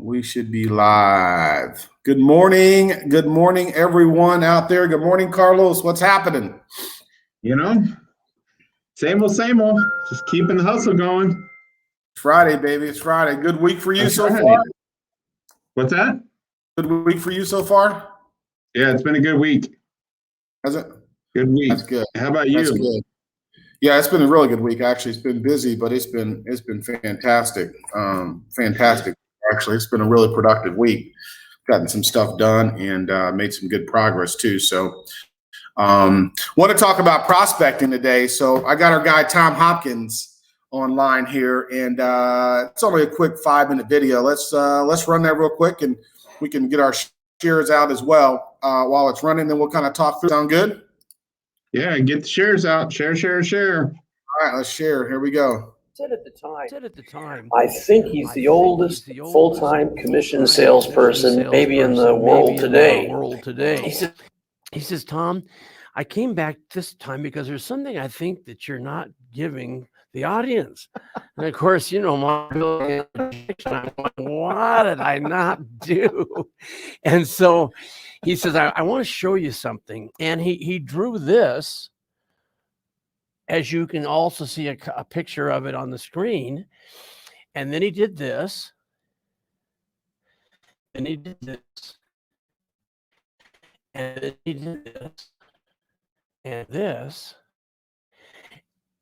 We should be live. Good morning. Good morning, everyone out there. Good morning, Carlos. What's happening? You know, same old. Just keeping the hustle going. It's Friday, baby. It's Friday. Good week for you That's so right. far? What's that? Good week for you so far? Yeah, it's been a good week. Has it? Good week. That's good. How about That's you? good. Yeah, it's been a really good week. Actually, it's been busy, but it's been fantastic. Fantastic. Actually, it's been a really productive week. Gotten some stuff done and made some good progress too. So, want to talk about prospecting today. So, I got our guy Tom Hopkins online here, and it's only a quick 5-minute video. Let's run that real quick, and we can get our shares out as well while it's running. Then we'll kind of talk through. Sound good? Yeah, get the shares out. Share. All right, let's share. Here we go. Said at the time, I think he's the oldest full-time commission salesperson maybe in the world today. He says, Tom, I came back this time because there's something I think that you're not giving the audience. And of course, you know, I'm like, what did I not do? And so he says, I want to show you something. And he drew this, as you can also see a picture of it on the screen. And then he did this. And he did this. And then he did this. And this.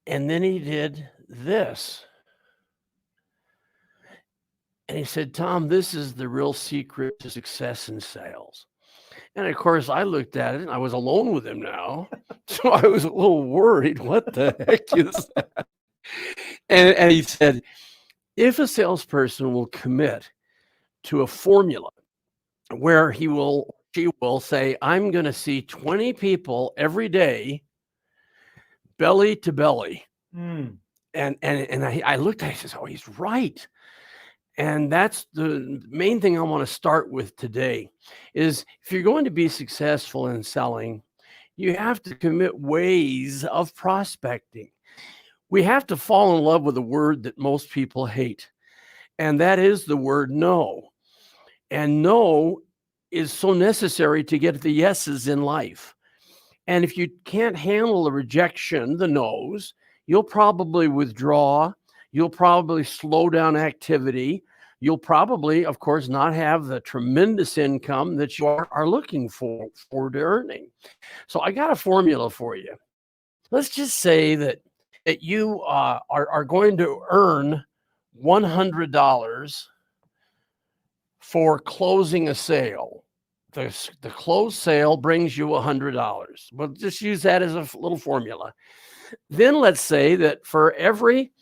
And then he did this. And he said, Tom, this is the real secret to success in sales. And of course, I looked at it and I was alone with him now. So I was a little worried. What the heck is that? And he said, if a salesperson will commit to a formula where she will say, I'm going to see 20 people every day, belly to belly. And I looked at it, I said, oh, he's right. And that's the main thing I want to start with today is if you're going to be successful in selling, you have to commit ways of prospecting. We have to fall in love with a word that most people hate, and that is the word no. And no is so necessary to get the yeses in life. And if you can't handle the rejection, the no's, you'll probably withdraw. You'll probably slow down activity. You'll probably, of course, not have the tremendous income that you are looking for to earning. So I got a formula for you. Let's just say that you are going to earn $100 for closing a sale. The closed sale brings you $100. We'll just use that as a little formula. Then let's say that for every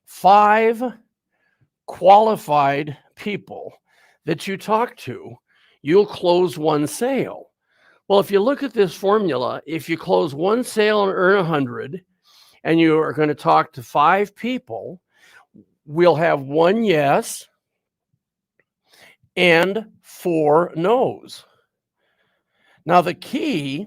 5 qualified people that you talk to, you'll close 1 sale. Well, if you look at this formula, if you close 1 sale and earn 100, and you are going to talk to 5 people, we'll have 1 yes and 4 no's. Now, the key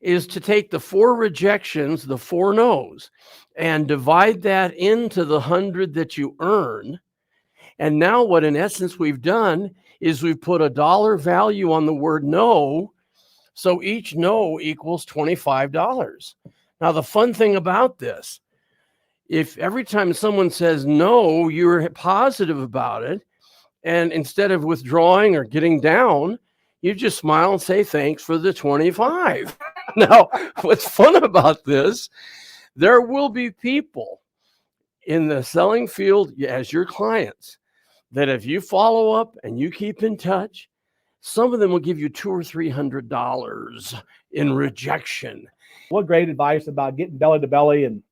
is to take the 4 rejections, the 4 no's, and divide that into the 100 that you earn. And now what in essence we've done is we've put a dollar value on the word no. So each no equals $25. Now, the fun thing about this, if every time someone says no, you're positive about it, and instead of withdrawing or getting down, you just smile and say, thanks for the 25. Now, what's fun about this, there will be people in the selling field as your clients that if you follow up and you keep in touch, some of them will give you $200 or $300 in rejection. What great advice about getting belly to belly. And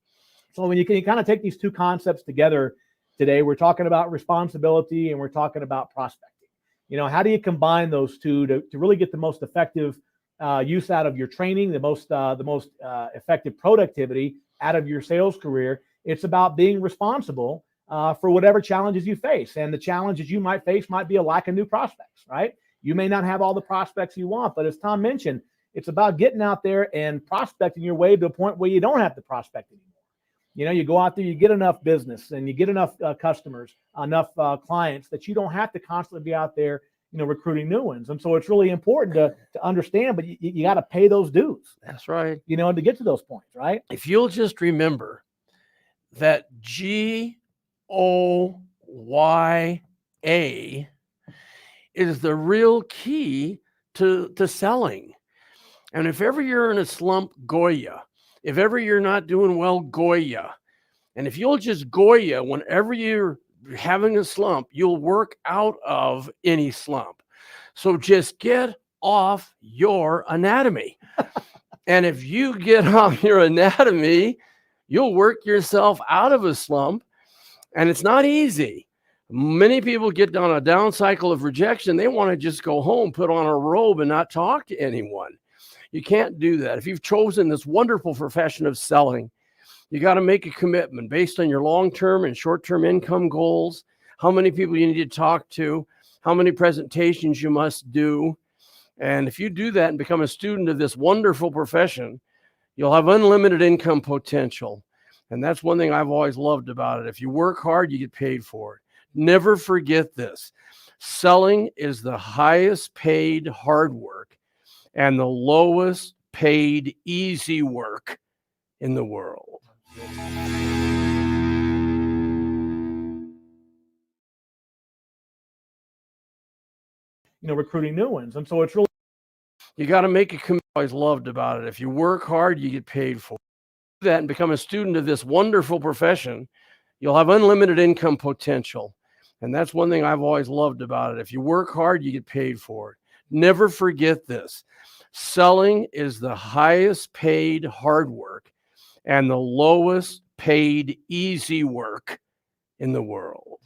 so when you kind of take these two concepts together today, we're talking about responsibility and we're talking about prospecting. You know, how do you combine those two to really get the most effective use out of your training, the most effective productivity out of your sales career? It's about being responsible for whatever challenges you face. And the challenges you might face might be a lack of new prospects, right? You may not have all the prospects you want, but as Tom mentioned, it's about getting out there and prospecting your way to a point where you don't have to prospect anymore. You go out there, you get enough business and you get enough customers, enough clients that you don't have to constantly be out there, recruiting new ones. And so it's really important to understand, but you got to pay those dues. That's right. To get to those points, right? If you'll just remember that GOYA is the real key to selling. And if ever you're in a slump, Goya. If ever you're not doing well, Goya. And if you'll just Goya whenever you're having a slump, you'll work out of any slump. So just get off your anatomy. And if you get off your anatomy, you'll work yourself out of a slump. And it's not easy. Many people get on a down cycle of rejection. They want to just go home, put on a robe, and not talk to anyone. You can't do that. If you've chosen this wonderful profession of selling, you got to make a commitment based on your long-term and short-term income goals, how many people you need to talk to, how many presentations you must do. And if you do that and become a student of this wonderful profession, you'll have unlimited income potential. And that's one thing I've always loved about it. If you work hard, you get paid for it. Never forget this. Selling is the highest paid hard work and the lowest paid easy work in the world. Recruiting new ones. And so it's really, you got to make a commitment. I always loved about it. If you work hard, you get paid for it. Do that and become a student of this wonderful profession, you'll have unlimited income potential. And that's one thing I've always loved about it. If you work hard, you get paid for it. Never forget this. Selling is the highest paid hard work and the lowest paid easy work in the world.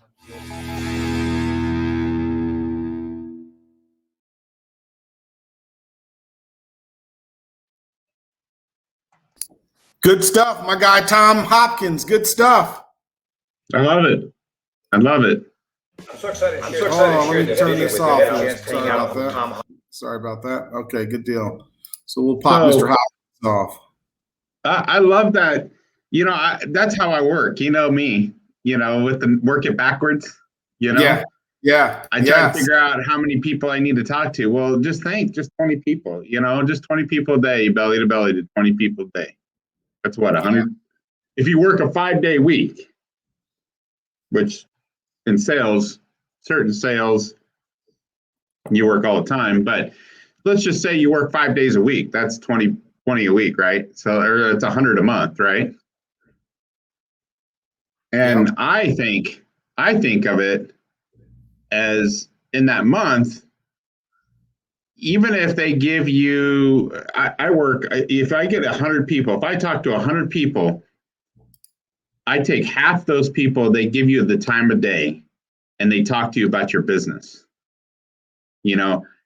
Good stuff, my guy Tom Hopkins. Good stuff. I love it. I love it. I'm so excited to share. Oh, let me turn this off. Sorry about that. Sorry about that. Okay, good deal. So we'll pop Mr. Hopkins off. I love that. That's how I work. You know me, with the work it backwards, Yeah. I try to figure out how many people I need to talk to. Well, just 20 people, just 20 people a day, belly to belly to 20 people a day. That's what, 100. If you work a 5-day week, which in sales, certain sales, you work all the time, but let's just say you work 5 days a week. That's 20 a week, right? So it's 100 a month, right? And yep. I think of it as in that month, even if they give you, if I get 100 people, if I talk to 100 people, I take half those people, they give you the time of day and they talk to you about your business.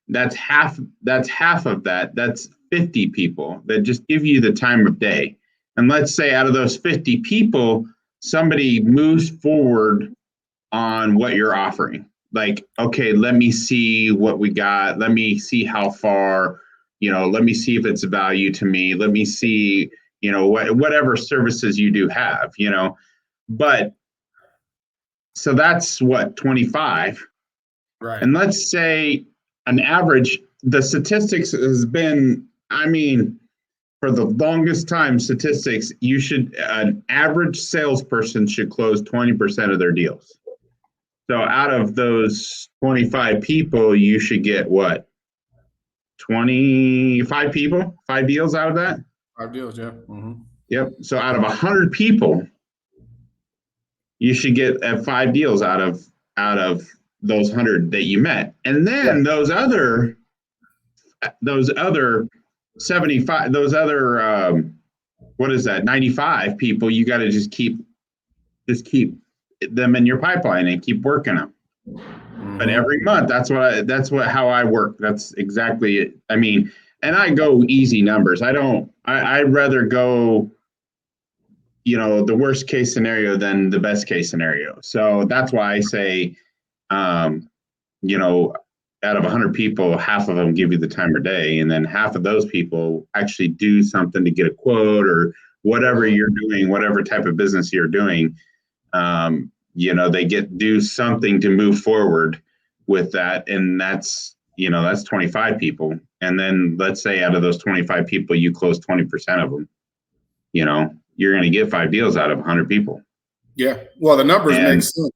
That's half of that. That's 50 people that just give you the time of day. And let's say out of those 50 people, somebody moves forward on what you're offering. Like, okay, let me see what we got. Let me see how far, let me see if it's of value to me. Let me see, whatever services you do have, but so that's what, 25. Right. And let's say an average, the statistics has been, for the longest time, statistics, an average salesperson should close 20% of their deals. So out of those 25 people, you should get what? 25 people, 5 deals out of that? 5 deals, yeah. Mm-hmm. Yep. So out of 100 people, you should get 5 deals out of those 100 that you met. And then those other 75, those other, 95 people, you got to just keep them in your pipeline and keep working them. Mm-hmm. But every month, how I work. That's exactly it. And I go easy numbers. I'd rather go, the worst case scenario than the best case scenario. So that's why I say, out of 100 people, half of them give you the time of day, and then half of those people actually do something to get a quote or whatever you're doing, whatever type of business you're doing, they do something to move forward with that. And that's 25 people. And then let's say out of those 25 people, you close 20% of them, you're going to get 5 deals out of 100 people. Yeah. Well, the numbers make sense.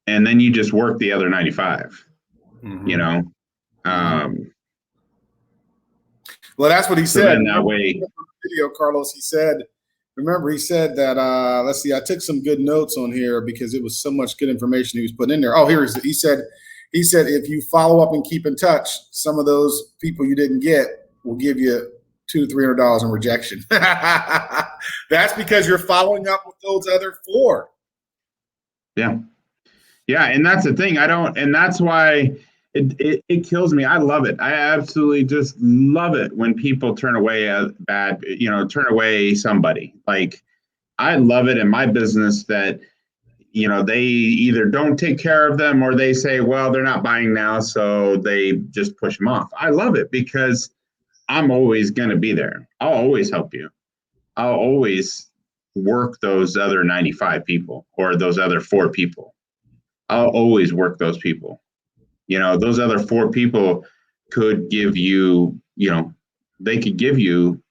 And then you just work the other 95, Well, that's what he so said. then that way, video, Carlos, he said that, let's see, I took some good notes on here because it was so much good information he was putting in there. Oh, here he said, if you follow up and keep in touch, some of those people you didn't get will give you $200 to $300 in rejection. That's because you're following up with those other 4. Yeah. Yeah. And that's the thing. And that's why it kills me. I love it. I absolutely just love it when people turn away turn away somebody. Like, I love it in my business that, they either don't take care of them or they say, well, they're not buying now, so they just push them off. I love it because I'm always going to be there. I'll always help you. I'll always work those other 95 people or those other 4 people. I'll always work those people. Those other 4 people could give you, they could give you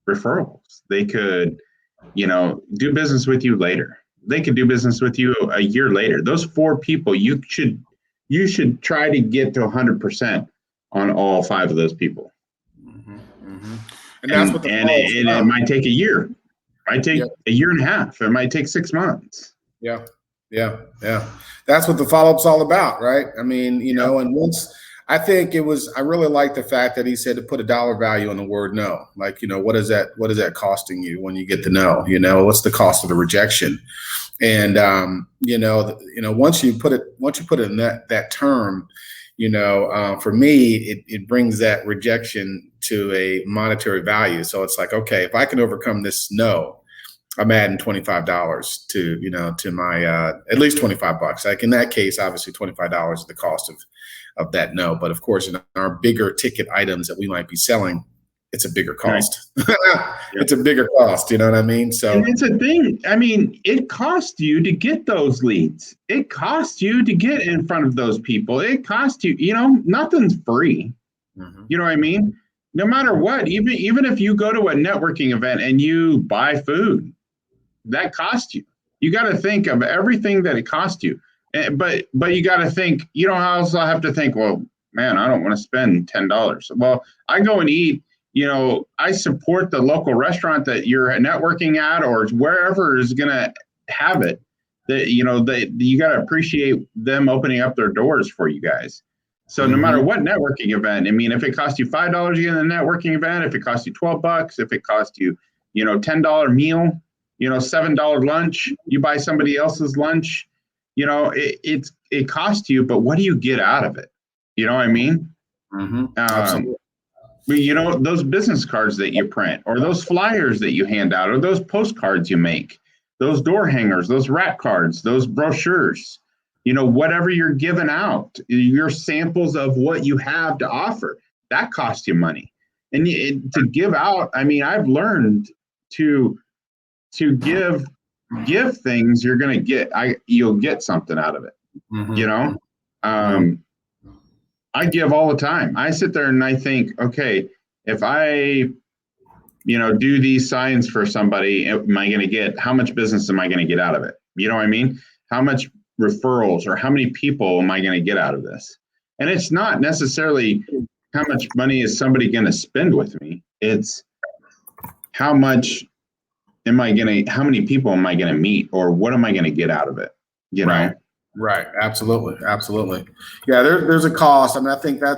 referrals. They could, do business with you later. They could do business with you a year later. Those 4 people, you should try to get to 100% on all 5 of those people. And that's what it might take a year. It might take a year and a half. It might take 6 months. Yeah. That's what the follow-up's all about, right? I mean, and once I really like the fact that he said to put a dollar value on the word no. Like, what is that costing you when you get the no? What's the cost of the rejection? And once you put it in that term, for me, it brings that rejection to a monetary value. So it's like, okay, if I can overcome this no, I'm adding $25 to my at least $25. Like in that case, obviously $25 is the cost of that no. But of course, in our bigger ticket items that we might be selling, it's a bigger cost. Right. It's a bigger cost. You know what I mean? So and it's a thing. I mean, it costs you to get those leads. It costs you to get in front of those people. It costs you. Nothing's free. Mm-hmm. You know what I mean? No matter what, even if you go to a networking event and you buy food, that costs you. You got to think of everything that it costs you. But you got to think, also have to think, well, man, I don't want to spend $10. Well, I go and eat, I support the local restaurant that you're networking at or wherever is going to have it. That, you got to appreciate them opening up their doors for you guys. So no matter what networking event, I mean, if it costs you $5 to get in the networking event, if it costs you $12, if it costs you, $10 meal, $7 lunch, you buy somebody else's lunch, it costs you, but what do you get out of it? You know what I mean? Absolutely. Those business cards that you print or those flyers that you hand out or those postcards you make, those door hangers, those rat cards, those brochures, whatever you're giving out, your samples of what you have to offer, that costs you money. And to give out, I mean, I've learned to give things, you're going to get, you'll get something out of it. I give all the time. I sit there and I think, okay, if I, do these signs for somebody, how much business am I going to get out of it? You know what I mean? How much referrals or how many people am I going to get out of this? And it's not necessarily how much money is somebody going to spend with me. It's how much how many people am I going to meet or what am I going to get out of it? Right. Absolutely. Yeah. There's a cost. I mean, I think that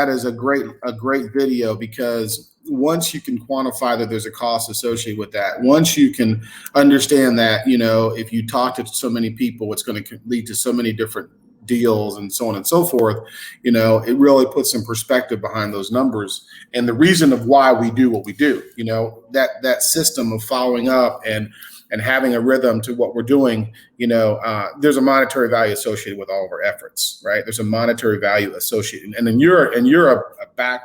is a great video because once you can quantify that there's a cost associated with that, once you can understand that, if you talk to so many people, it's going to lead to so many different deals and so on and so forth, it really puts some perspective behind those numbers and the reason of why we do what we do, that system of following up and and having a rhythm to what we're doing, there's a monetary value associated with all of our efforts, right? There's a monetary value associated. And then you're a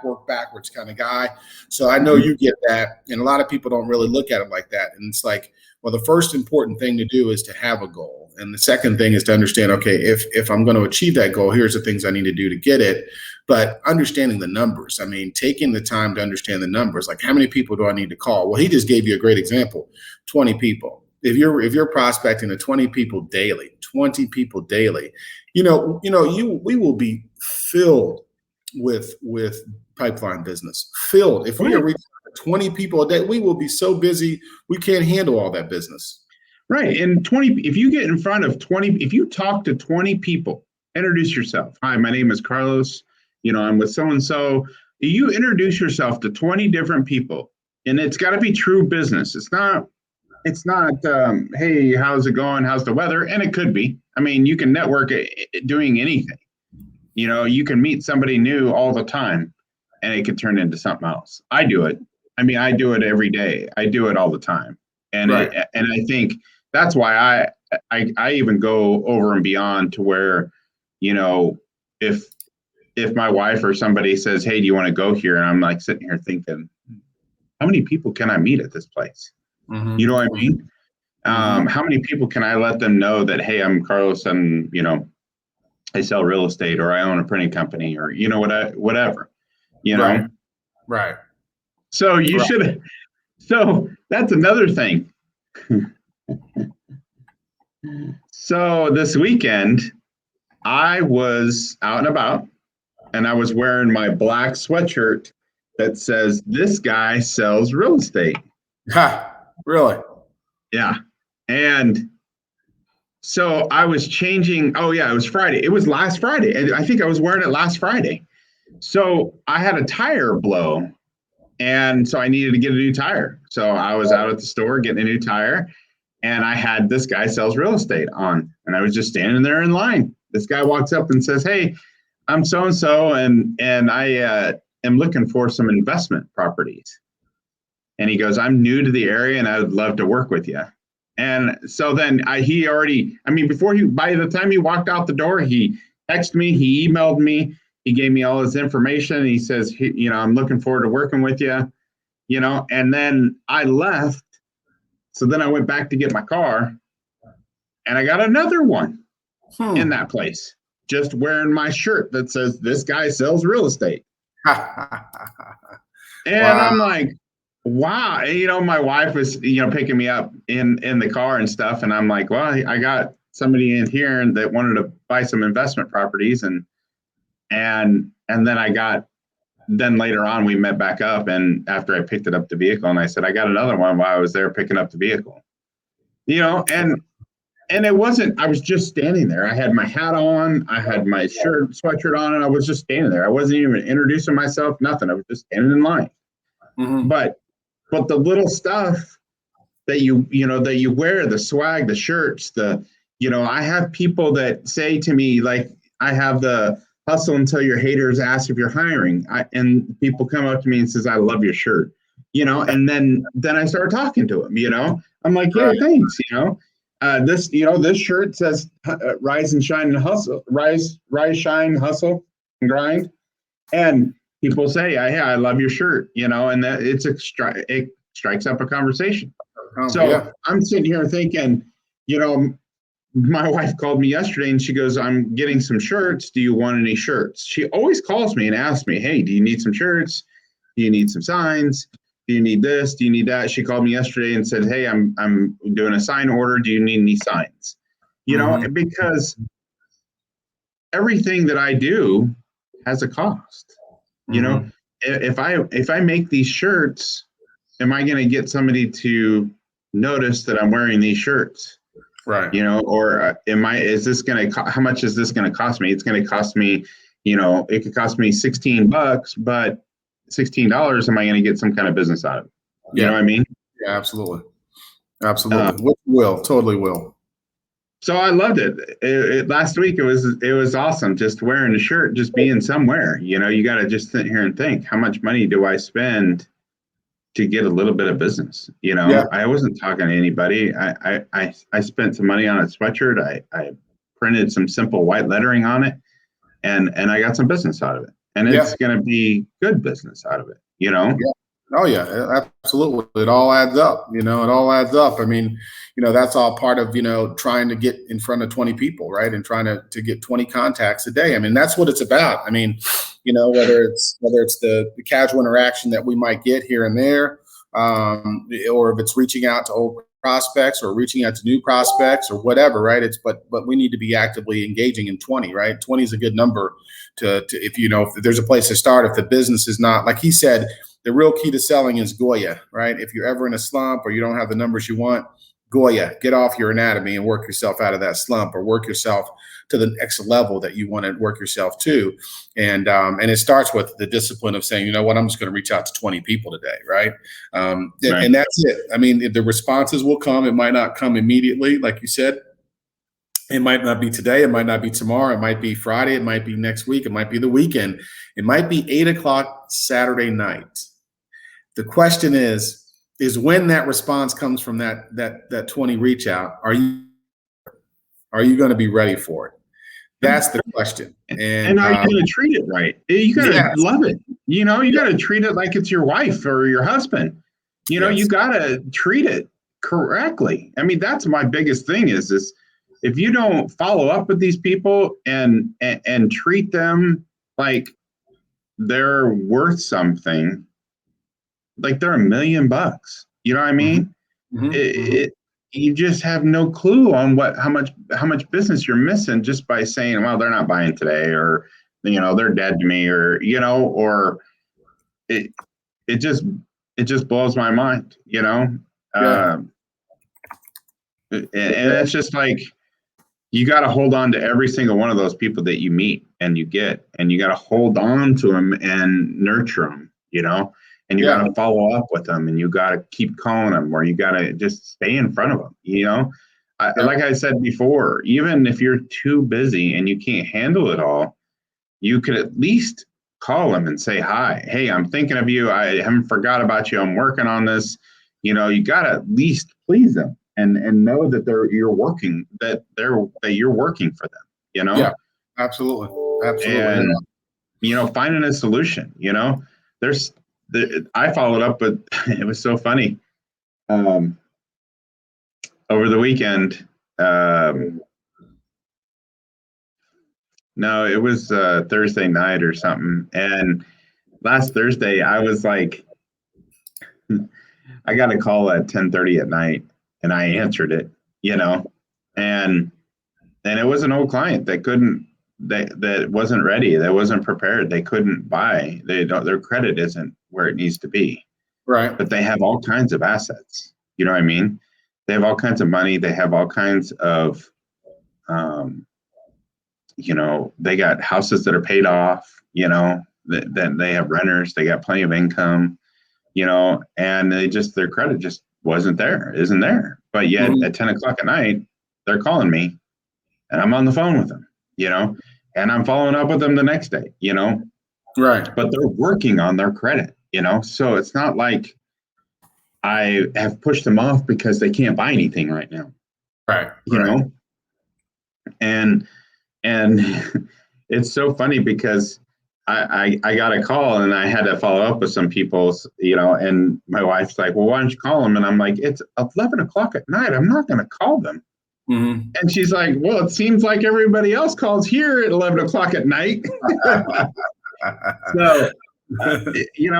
work backwards kind of guy. So I know you get that. And a lot of people don't really look at it like that. And it's like, well, the first important thing to do is to have a goal. And the second thing is to understand, okay, if I'm going to achieve that goal, here's the things I need to do to get it. But understanding the numbers, I mean, taking the time to understand the numbers, like how many people do I need to call? Well, he just gave you a great example, 20 people. If you're prospecting to 20 people daily, we will be filled with pipeline business, filled. If we are reaching 20 people a day, we will be so busy, we can't handle all that business. Right. And if you get in front of 20, if you talk to 20 people, introduce yourself. Hi, my name is Carlos. I'm with so-and-so. You introduce yourself to 20 different people, and it's got to be true business. It's not, hey, how's it going? How's the weather? And it could be. I mean, you can network doing anything. You can meet somebody new all the time, and it could turn into something else. I do it. I mean, I do it every day. I do it all the time. And right. And I think that's why I even go over and beyond to where, if my wife or somebody says, hey, do you want to go here? And I'm like sitting here thinking, how many people can I meet at this place? Mm-hmm. You know what I mean? How many people can I let them know that, hey, I'm Carlos, and, I sell real estate, or I own a printing company, or, whatever, Right. So you should, so that's another thing. So this weekend, I was out and about, and I was wearing my black sweatshirt that says, this guy sells real estate. Ha, really? Yeah. And so I was changing. Oh, yeah, it was Friday. It was last Friday. And I think I was wearing it last Friday. So I had a tire blow, and so I needed to get a new tire. So I was out at the store getting a new tire, and I had this guy sells real estate on, and I was just standing there in line. This guy walks up and says, hey, I'm so-and-so, and I am looking for some investment properties. And he goes, I'm new to the area, and I would love to work with you. And so then by the time he walked out the door, he texted me, he emailed me, he gave me all his information. He says, I'm looking forward to working with you, and then I left. So then I went back to get my car, and I got another one in that place, just wearing my shirt that says, this guy sells real estate. And wow. I'm like, wow. And, my wife was, picking me up in the car and stuff. And I'm like, well, I got somebody in here that wanted to buy some investment properties. And then later on we met back up, and after I picked it up the vehicle, and I said, I got another one while I was there picking up the vehicle, and it wasn't, I was just standing there. I had my hat on, I had my sweatshirt on, and I was just standing there. I wasn't even introducing myself, nothing. I was just standing in line. Mm-hmm. But the little stuff that you wear, the swag, the shirts, I have people that say to me, like, I have the hustle until your haters ask if you're hiring. And people come up to me and says, I love your shirt, and then I start talking to them, I'm like, yeah, thanks. This shirt says rise and shine and hustle, rise, shine, hustle and grind. And people say, yeah, I love your shirt, and that it strikes up a conversation. I'm sitting here thinking, my wife called me yesterday and she goes, I'm getting some shirts. Do you want any shirts? She always calls me and asks me, hey, do you need some shirts? Do you need some signs? Do you need this? Do you need that? She called me yesterday and said, hey, I'm doing a sign order. Do you need any signs? Because everything that I do has a cost. If I make these shirts, am I going to get somebody to notice that I'm wearing these shirts? Right. Or how much is this going to cost me? It's going to cost me, it could cost me $16, but $16, am I going to get some kind of business out of it? You know what I mean? Yeah, absolutely. Totally will. So I loved it. Last week, it was awesome. Just wearing a shirt, just being somewhere, you got to just sit here and think, how much money do I spend to get a little bit of business. Yeah. I wasn't talking to anybody. I spent some money on a sweatshirt. I printed some simple white lettering on it, and I got some business out of it. And Yeah. it's going to be good business out of it. Yeah. Oh yeah, absolutely. It all adds up. It all adds up. I mean, that's all part of, trying to get in front of 20 people, right? And trying to get 20 contacts a day. I mean, that's what it's about. I mean, whether it's the casual interaction that we might get here and there, or if it's reaching out to old prospects or reaching out to new prospects or whatever, right? But we need to be actively engaging in 20, right? 20 is a good number to if if there's a place to start. If the business is not, like he said, the real key to selling is Goya, right? If you're ever in a slump or you don't have the numbers you want, Goya, get off your anatomy and work yourself out of that slump, or work yourself to the next level that you want to work yourself to. And it starts with the discipline of saying, you know what, I'm just going to reach out to 20 people today, right? Right. And that's it. I mean, the responses will come. It might not come immediately, like you said. It might not be today. It might not be tomorrow. It might be Friday. It might be next week. It might be the weekend. It might be 8:00 Saturday night. The question is when that response comes from that 20 reach out, are you going to be ready for it? That's the question. And are you going to treat it right? You got to love it. You got to treat it like it's your wife or your husband. You got to treat it correctly. I mean, that's my biggest thing is this. If you don't follow up with these people and treat them like they're worth something, like they're $1 million, you know what I mean? Mm-hmm. You just have no clue on how much business you're missing just by saying, well, they're not buying today, or they're dead to me, or or it just blows my mind, Yeah. And it's just like, you got to hold on to every single one of those people that you meet and you get, and you got to hold on to them and nurture them, and you got to follow up with them, and you got to keep calling them, or you got to just stay in front of them, Like I said before, even if you're too busy and you can't handle it all, you could at least call them and say, hi, hey, I'm thinking of you. I haven't forgot about you. I'm working on this. You got to at least please them. And know that you're working for them, Yeah, absolutely. And finding a solution. I followed up, but it was so funny. Over the weekend, no, it was Thursday night or something. And last Thursday, I was like, I got a call at 10:30 at night. And I answered it, and it was an old client that wasn't ready, that wasn't prepared, they couldn't buy, their credit isn't where it needs to be, right? But they have all kinds of assets, you know what I mean? They have all kinds of money, they have all kinds of, they got houses that are paid off, that they have renters, they got plenty of income, and their credit just isn't there. But yet at 10:00 at night, they're calling me and I'm on the phone with them, and I'm following up with them the next day, Right. But they're working on their credit, so it's not like I have pushed them off because they can't buy anything right now. Right. And it's so funny because I got a call and I had to follow up with some people, and my wife's like, well, why don't you call them? And I'm like, it's 11:00 at night. I'm not going to call them. Mm-hmm. And she's like, well, it seems like everybody else calls here at 11:00 at night. So, you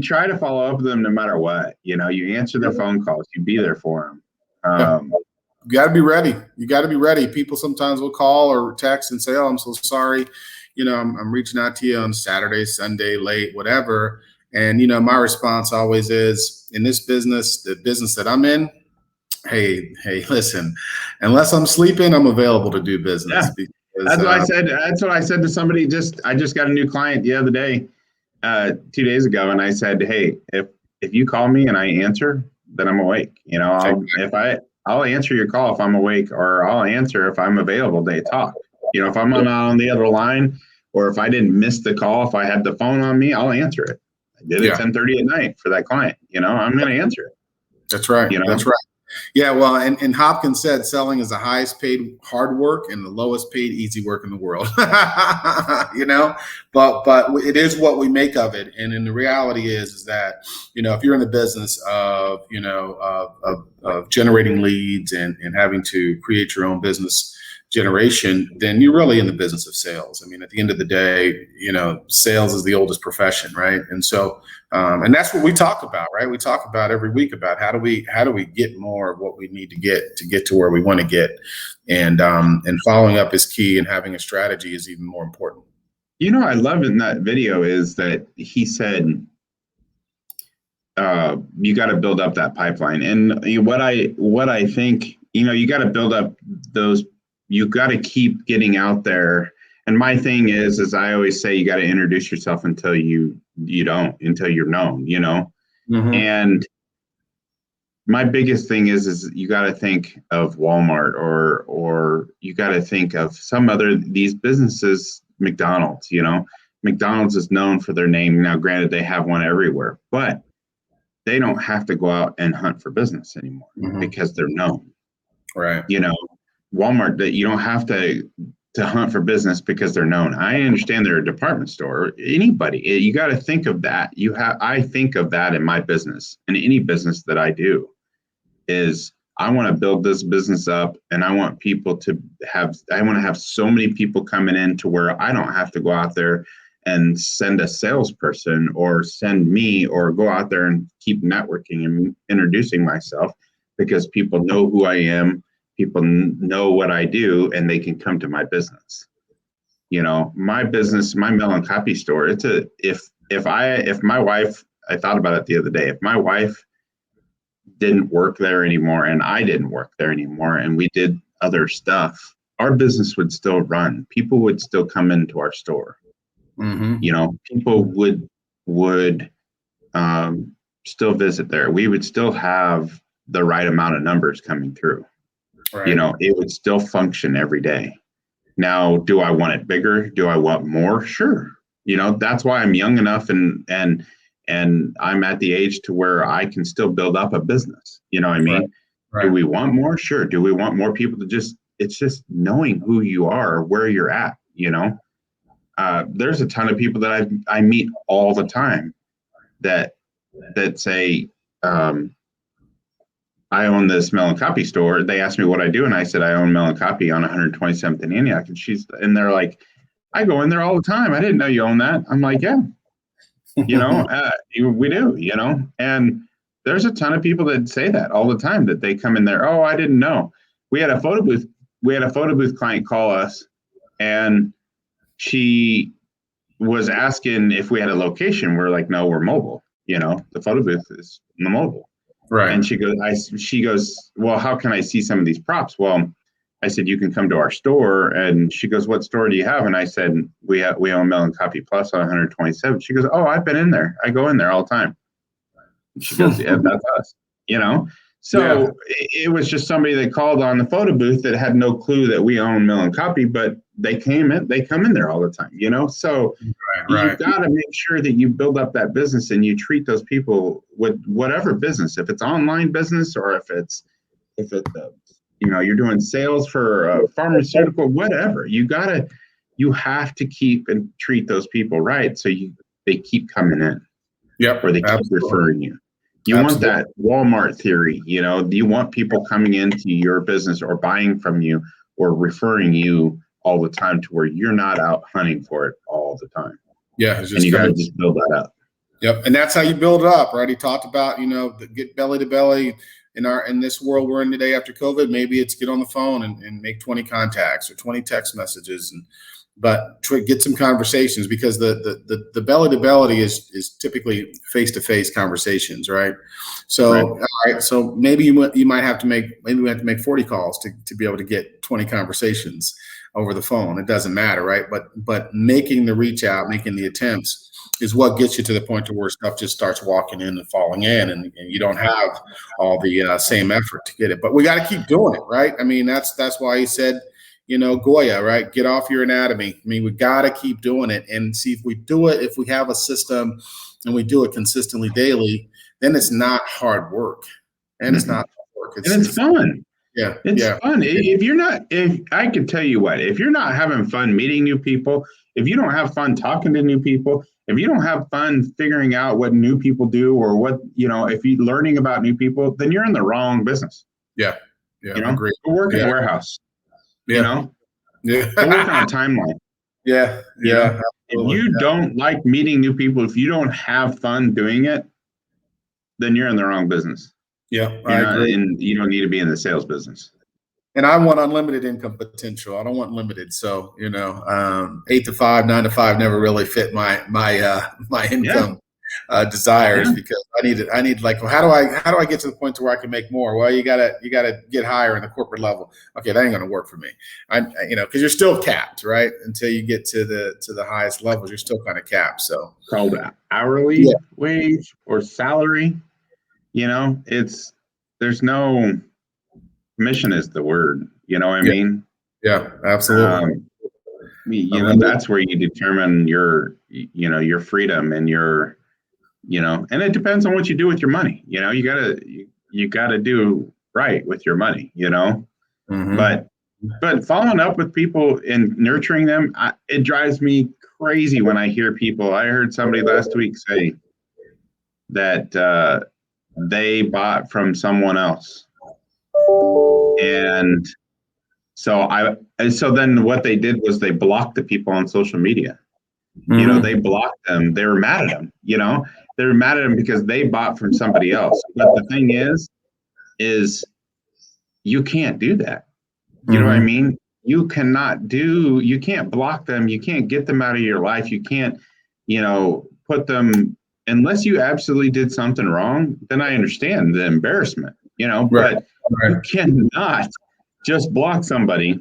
try to follow up with them no matter what, you answer their phone calls, you be there for them. You got to be ready. You got to be ready. People sometimes will call or text and say, oh, I'm so sorry. I'm reaching out to you on Saturday, Sunday, late, whatever. And, my response always is, in this business, the business that I'm in, hey, listen, unless I'm sleeping, I'm available to do business. Yeah. That's what I said. That's what I said to somebody. I just got a new client the other day, 2 days ago. And I said, hey, if you call me and I answer, then I'm awake. I'll answer your call if I'm awake, or I'll answer if I'm available to talk. If I'm on the other line, or if I didn't miss the call, if I had the phone on me, I'll answer it. I did it 10:30 at night for that client. I'm going to answer it. That's right. That's right. Yeah, well, and Hopkins said selling is the highest paid hard work and the lowest paid easy work in the world. But it is what we make of it. And then the reality is that, if you're in the business of, of generating leads and having to create your own business generation, then you're really in the business of sales. I mean, at the end of the day, sales is the oldest profession, right? And so, and that's what we talk about, right? We talk about every week about how do we get more of what we need to get to where we want to get, and following up is key, and having a strategy is even more important. I love in that video is that he said, you got to build up that pipeline, and what I think, you got to build up those. You got to keep getting out there. And my thing is I always say, you got to introduce yourself until until you're known, Mm-hmm. And my biggest thing is you got to think of Walmart or you got to think of these businesses, McDonald's, McDonald's is known for their name. Now, granted, they have one everywhere, but they don't have to go out and hunt for business anymore because they're known. Right. Walmart, that you don't have to hunt for business because they're known. I understand they're a department store. Anybody, you got to think of that. I think of that in my business, and any business that I do is I want to build this business up, and I want people to I want to have so many people coming in to where I don't have to go out there and send a salesperson or send me or go out there and keep networking and introducing myself, because people know who I am. People know what I do, and they can come to my business. My business, my mail and copy store. If my wife, I thought about it the other day. If my wife didn't work there anymore, and I didn't work there anymore, and we did other stuff, our business would still run. People would still come into our store. Mm-hmm. People would still visit there. We would still have the right amount of numbers coming through. Right. It would still function every day. Now, do I want it bigger? Do I want more? Sure. That's why I'm young enough and I'm at the age to where I can still build up a business. You know what I mean? Right. Do we want more? Sure. Do we want more people to it's just knowing who you are, where you're at, there's a ton of people that I meet all the time that say, I own this mail and copy store. They asked me what I do, and I said I own mail and copy on 127th and Antioch. And they're like, I go in there all the time. I didn't know you own that. I'm like, yeah, we do, And there's a ton of people that say that all the time, that they come in there. Oh, I didn't know. We had a photo booth client call us, and she was asking if we had a location. We're like, no, we're mobile. The photo booth is the mobile. Right. And she goes, well, how can I see some of these props? Well, I said, you can come to our store. And she goes, what store do you have? And I said, we own Mail and Copy Plus on 127. She goes, oh, I've been in there. I go in there all the time. And she goes, yeah, that's us, So yeah. It was just somebody that called on the photo booth that had no clue that we own Mail and Copy, but they come in there all the time, So right. You got to make sure that you build up that business and you treat those people with whatever business, if it's online business or if it's you're doing sales for a pharmaceutical, whatever. You have to keep and treat those people right, so they keep coming in. Yep. Or they keep referring you. You Absolutely. Want that Walmart theory, Do you want people coming into your business or buying from you or referring you all the time, to where you're not out hunting for it all the time? Yeah. And you got to just build that up. Yep. And that's how you build it up, right? He talked about, get belly to belly. In this world we're in today after COVID, maybe it's get on the phone and make 20 contacts or 20 text messages, but get some conversations, because the belly to belly is typically face-to-face conversations, right? So, right. All right, so maybe we have to make 40 calls to be able to get 20 conversations over the phone. It doesn't matter, right? But making the reach out, making the attempts is what gets you to the point to where stuff just starts walking in and falling in, and you don't have all the same effort to get it. But we got to keep doing it, right? I mean, that's why he said, Goya, right? Get off your anatomy. I mean, we got to keep doing it and see if we do it. If we have a system and we do it consistently daily, then it's not hard work, and it's not hard work. It's fun. Yeah, it's fun. If I could tell you what, if you're not having fun meeting new people, if you don't have fun talking to new people, if you don't have fun figuring out what new people do or what, if you're learning about new people, then you're in the wrong business. Yeah. I agree. Go work in a warehouse. Yeah. Go work on a timeline. Yeah. If you don't like meeting new people, if you don't have fun doing it, then you're in the wrong business. Yeah, I agree. And you don't need to be in the sales business. And I want unlimited income potential. I don't want limited. So 8 to 5, 9 to 5 never really fit my income desires because I need like, well, how do I get to the point to where I can make more? Well, you gotta get higher in the corporate level. Okay, that ain't gonna work for me. Because you're still capped, right? Until you get to the highest levels, you're still kind of capped. So called hourly wage or salary. There's no commission is the word. You know what I mean? Yeah, absolutely. That's where you determine your freedom and your, and it depends on what you do with your money. You gotta do right with your money, Mm-hmm. But following up with people and nurturing them, it drives me crazy when I hear people. I heard somebody last week say that they bought from someone else. And so then what they did was they blocked the people on social media. Mm-hmm. They blocked them. They were mad at them. They were mad at them because they bought from somebody else. But the thing is you can't do that. You know what I mean? You can't block them. You can't get them out of your life. You can't, put them, unless you absolutely did something wrong, then I understand the embarrassment, but you cannot just block somebody,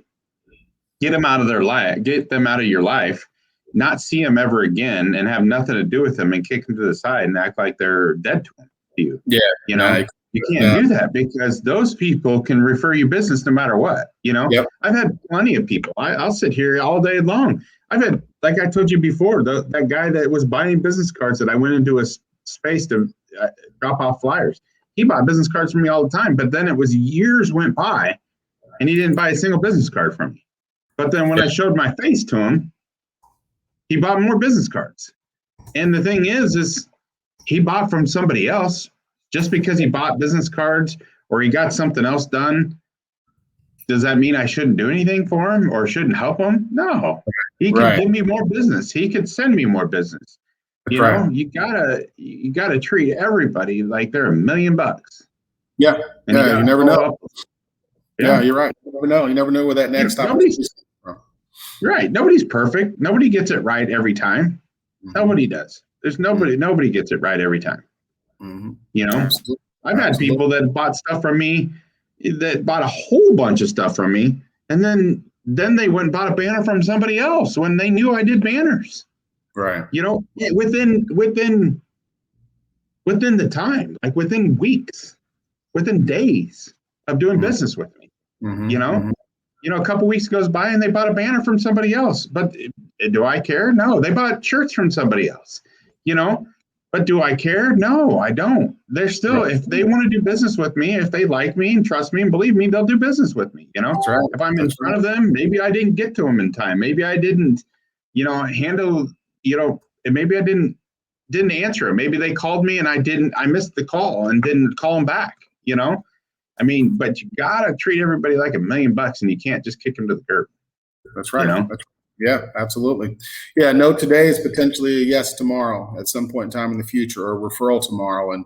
get them out of their life, get them out of your life, not see them ever again and have nothing to do with them and kick them to the side and act like they're dead to you. Yeah. You can't do that because those people can refer you business no matter what, Yep. I've had plenty of people. I'll sit here all day long. I've had, like I told you before, that guy that was buying business cards that I went into a space to drop off flyers. He bought business cards from me all the time, but then it was years went by and he didn't buy a single business card from me. But then when I showed my face to him, he bought more business cards. And the thing is he bought from somebody else. Just because he bought business cards or he got something else done, does that mean I shouldn't do anything for him or shouldn't help him? No, he can give me more business. He could send me more business. You gotta treat everybody like they're $1 million. Yeah, and you never know. Yeah, you're right. You never know. You never know where that next opportunity is from. Right. Nobody's perfect. Nobody gets it right every time. Mm-hmm. Nobody does. There's nobody gets it right every time. Mm-hmm. Absolutely. I've had people that bought stuff from me, that bought a whole bunch of stuff from me, and then they went and bought a banner from somebody else when they knew I did banners. Right. Within the time, like within weeks, within days of doing business with me. Mm-hmm. A couple weeks goes by and they bought a banner from somebody else. But do I care? No. They bought shirts from somebody else. But do I care? No, I don't. They're still, if they want to do business with me, if they like me and trust me and believe me, they'll do business with me. That's right. If I'm in front of them, maybe I didn't get to them in time. Maybe I didn't, handle, and maybe I didn't answer them. Maybe they called me and I missed the call and didn't call them back, but you gotta treat everybody like $1 million and you can't just kick them to the curb. That's right. That's right. Yeah, absolutely. Yeah, no today is potentially a yes tomorrow at some point in time in the future, or a referral tomorrow. And,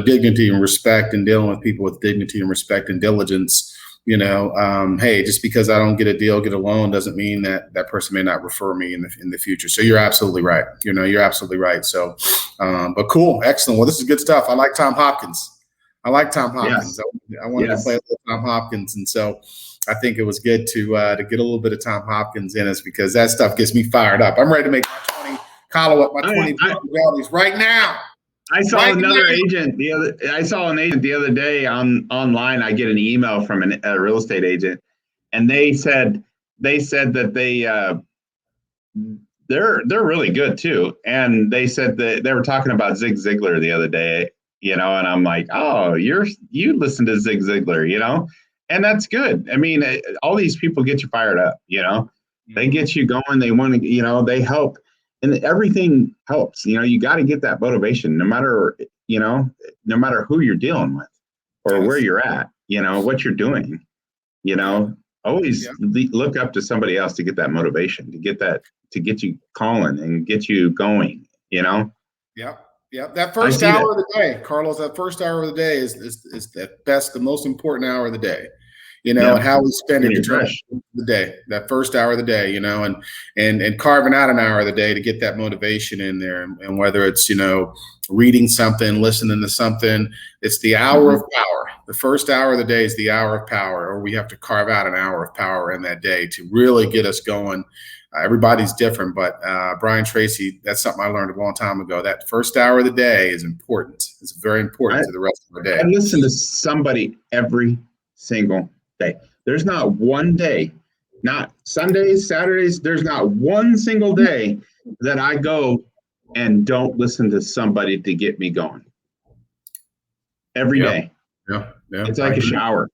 dignity and respect and dealing with people with dignity and respect and diligence, hey, just because I don't get a deal, get a loan doesn't mean that person may not refer me in the future. So you're absolutely right. You're absolutely right. So, but cool. Excellent. Well, this is good stuff. I like Tom Hopkins. Yes. I wanted to play a little Tom Hopkins. And so I think it was good to get a little bit of Tom Hopkins in us because that stuff gets me fired up. I'm ready to make my 20 realities right now. I saw an agent the other day online. I get an email from a real estate agent, and they said they said that they're really good too. And they said that they were talking about Zig Ziglar the other day, and I'm like, oh, you listen to Zig Ziglar, and that's good. I mean, all these people get you fired up, they get you going. They want to, they help, and everything helps. You got to get that motivation, no matter who you're dealing with or where you're at, what you're doing, always look up to somebody else to get that motivation, to get you calling and get you going, Yep. That first hour of the day, Carlos, that first hour of the day is the most important hour of the day, and how we spend it determines the day, that first hour of the day, and carving out an hour of the day to get that motivation in there. And whether it's, reading something, listening to something, it's the hour of power. The first hour of the day is the hour of power, or we have to carve out an hour of power in that day to really get us going. Everybody's different, but Brian Tracy, that's something I learned a long time ago. That first hour of the day is important. It's very important to the rest of the day. I listen to somebody every single day. There's not one day, not Sundays, Saturdays, there's not one single day that I go and don't listen to somebody to get me going. Every day. Yeah. It's like a shower,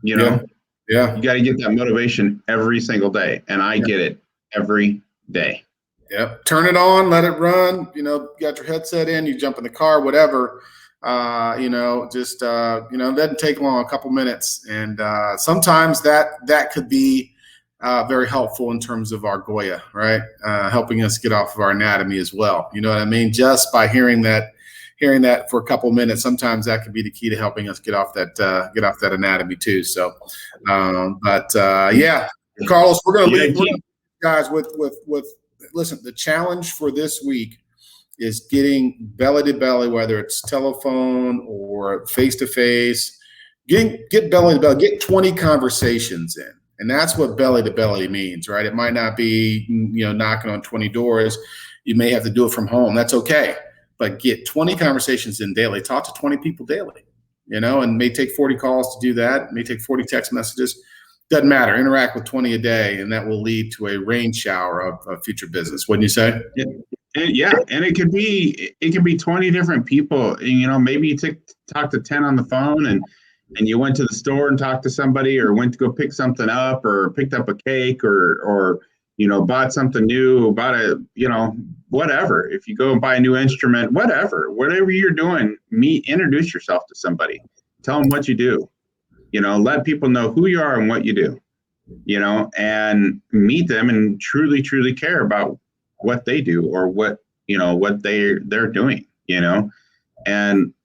Yeah. You got to get that motivation every single day, and I get it every day. Yep. Turn it on, let it run. You got your headset in, you jump in the car, whatever. It doesn't take long, a couple minutes. And sometimes that could be very helpful in terms of our Goya, right? Helping us get off of our anatomy as well. You know what I mean? Just by hearing that for a couple minutes, sometimes that could be the key to helping us get off that anatomy too. So, Carlos, we're going to leave guys with listen, the challenge for this week is getting belly to belly, whether it's telephone or face to face. Get belly to belly, get 20 conversations in. And that's what belly to belly means, right? It might not be, knocking on 20 doors. You may have to do it from home. That's okay. But get 20 conversations in daily. Talk to 20 people daily, and may take 40 calls to do that. It may take 40 text messages. Doesn't matter. Interact with 20 a day, and that will lead to a rain shower of future business. Wouldn't you say? Yeah. And it could be 20 different people. Maybe you talk to 10 on the phone, and you went to the store and talked to somebody, or went to go pick something up, or picked up a cake, or bought something new, whatever. If you go and buy a new instrument, whatever you're doing, introduce yourself to somebody. Tell them what you do. Let people know who you are and what you do, and meet them and truly, truly care about what they do, or what they're doing,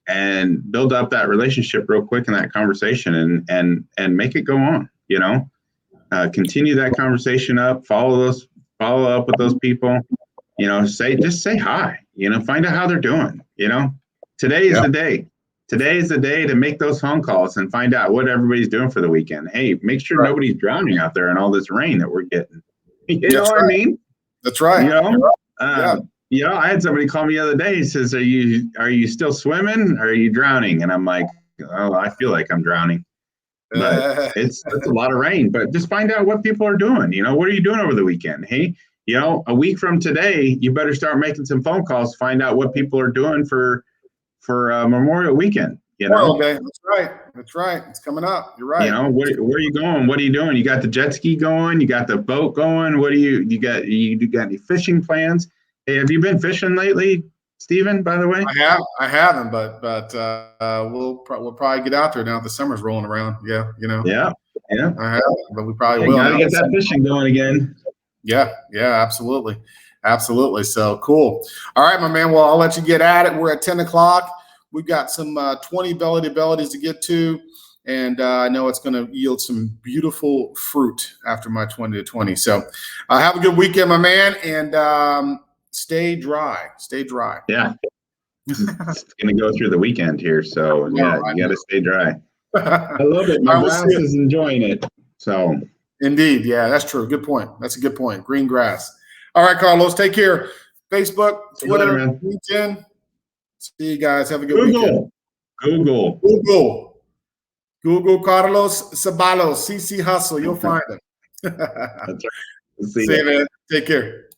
and build up that relationship real quick in that conversation, and make it go on, continue that conversation up, follow up with those people, say hi, find out how they're doing, today is the day. Today is the day to make those phone calls and find out what everybody's doing for the weekend. Hey, make sure nobody's drowning out there in all this rain that we're getting. You know what I mean? That's right. I had somebody call me the other day. He says, are you still swimming? Or are you drowning? And I'm like, oh, I feel like I'm drowning. But it's a lot of rain. But just find out what people are doing. What are you doing over the weekend? Hey, a week from today, you better start making some phone calls to find out what people are doing for Memorial Weekend. Okay, that's right. It's coming up. You're right. Where are you going? What are you doing? You got the jet ski going? You got the boat going? What do you got any fishing plans? Hey, have you been fishing lately, Stephen, by the way? I haven't, but we'll probably get out there now that the summer's rolling around. Yeah. Yeah. I have, but we probably will. Gotta get that fishing going again. Yeah, absolutely. So cool. All right, my man. Well, I'll let you get at it. We're at 10 o'clock. We've got some 20 belly to bellies to get to, and I know it's going to yield some beautiful fruit after my 20 to 20. So have a good weekend, my man, and stay dry. Yeah. It's going to go through the weekend here, so you got to stay dry. I love it. My grass is enjoying it. So indeed, yeah, that's true. Good point. That's a good point. Green grass. All right, Carlos, take care. Facebook, Twitter, LinkedIn. See you guys. Have a good weekend. Google Carlos Sabalos, CC Hustle. You'll find him. That's right. See you, man. Take care.